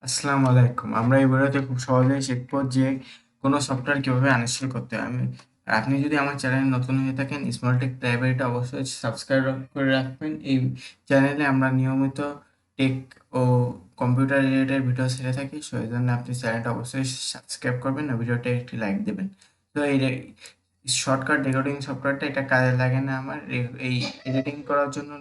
আসসালামু আলাইকুম। আমরা এই ভিডিওতে খুব সহজেই শিখবো যে কোনো সফটওয়্যার কিভাবে আনইনস্টল করতে হয়। আপনি যদি আমার চ্যানেলে নতুন হয়ে থাকেন, স্মল টেক লাইব্রেরিটা অবশ্যই সাবস্ক্রাইব করে রাখবেন। এই চ্যানেলে আমরা নিয়মিত টেক ও কম্পিউটার রিলেটেড ভিডিও ছেড়ে থাকি। সো এই জন্য আপনি চ্যানেলটা অবশ্যই সাবস্ক্রাইব করবেন আর ভিডিওতে একটি লাইক দেবেন। তো এই শর্টকাট রেকর্ডিং সফটওয়্যারটা এটা কাজে লাগে না আমার এই এডিটিং করার জন্য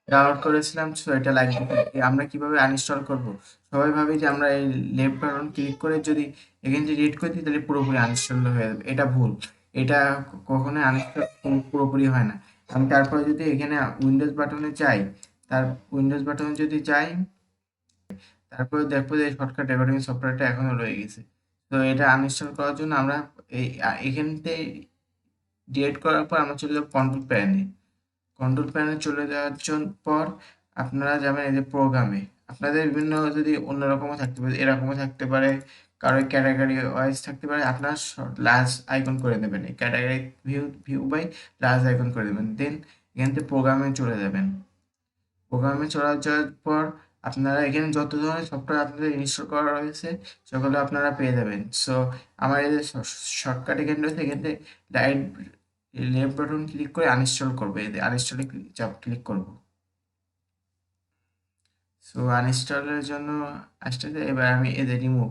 ডাউনলোড করেছিলাম। সো এটা লাগবে। আমরা কিভাবে আনইনস্টল করব? সবাই ভাবে যে আমরা এই লেফট বাটন ক্লিক করে যদি এখান থেকে ডিলিট করে দিই তাহলে পুরোপুরি আনইনস্টল হয়ে যাবে। এটা ভুল। এটা কখনোই আনইনস্টল পুরোপুরি হয় না। আমি তারপরে যদি এখানে উইন্ডোজ বাটনে যাই, উইন্ডোজ বাটনে যদি যাই, তারপরে দেখবো যে শর্টকাট রেকর্ডিং সফটওয়্যারটা এখনো রয়ে গেছে। তো এটা আনইনস্টল করার জন্য আমরা এখান থেকে ডিলিট করার পর আমরা চলে যাবো কন্ট্রোল প্যানে চলে যাওয়ার পর আপনারা যাবেন এই যে প্রোগ্রামে। আপনাদের বিভিন্ন যদি অন্যরকমও থাকতে পারে, এরকমও থাকতে পারে, কারো ক্যাটাগরি ওয়াইজ থাকতে পারে। আপনার লার্জ আইকন করে দেবেন, এই category view by large icon করে দেবেন। দেন এখান থেকে প্রোগ্রামে চলে যাবেন। প্রোগ্রামে চলে যাওয়ার পর আপনারা এখানে যত ধরনের সফটওয়্যার আপনাদের ইনস্টল করা রয়েছে সেগুলো আপনারা পেয়ে যাবেন। সো আমার এই যে শর্টকাট এখানে রয়েছে, এখান থেকে লাইট লেফট বাটন ক্লিক করে আনইনস্টল করবো। এই যে আনইনস্টলে ক্লিক করব। সো আনইনস্টলের জন্য আসতেছে। এবার আমি এই যে রিমুভ,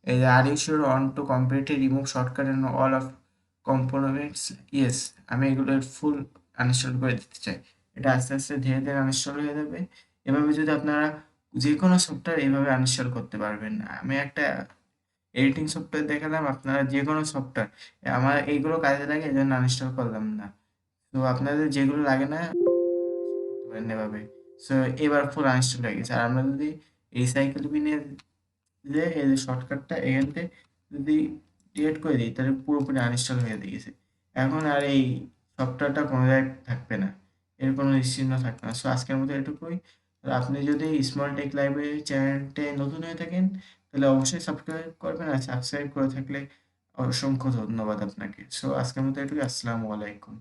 এই যে are you sure on to completely remove shortcut and all of components, yes. আমি এগুলো ফুল আনইনস্টল করে দিতে চাই। এটা আস্তে আস্তে ধীরে ধীরে আনইনস্টল হয়ে যাবে। এভাবে যদি আপনারা যে কোনো সফটওয়্যার এইভাবে আনইনস্টল করতে পারবেন। আমি একটা এডিটিং সফটওয়্যার দেখালাম, আপনারা যে কোনো সফটওয়্যার, আমার এইগুলো কাজে লাগে এই জন্য আনইনস্টল করলাম না। তো আপনাদের যেগুলো লাগে না করতে পারেন এভাবে। সো এবার ফুল আনইনস্টল হয়ে গেছে। আর আমরা যদি রিসাইকেল বিনে যে এই যে শর্টকাটটা এখান থেকে যদি ডিলিট করে দিই তাহলে পুরোপুরি আনইনস্টল হয়ে গেছে। এখন আর এই সফটওয়্যারটা কোনো জায়গায় থাকবে না, এর কোনো নিশ্চিহ্ন থাকবে না। সো আজকের মতো এটুকুই। আর আপনি যদি স্মল টেক লাইব্রেরি চ্যানেলটি নতুন হয়ে থাকেন তাহলে অবশ্যই সাবস্ক্রাইব করবেন, আর সাবস্ক্রাইব করে থাকলে অসংখ্য ধন্যবাদ আপনাকে। সো আজকের মতো এটুকুই। আসসালামু আলাইকুম।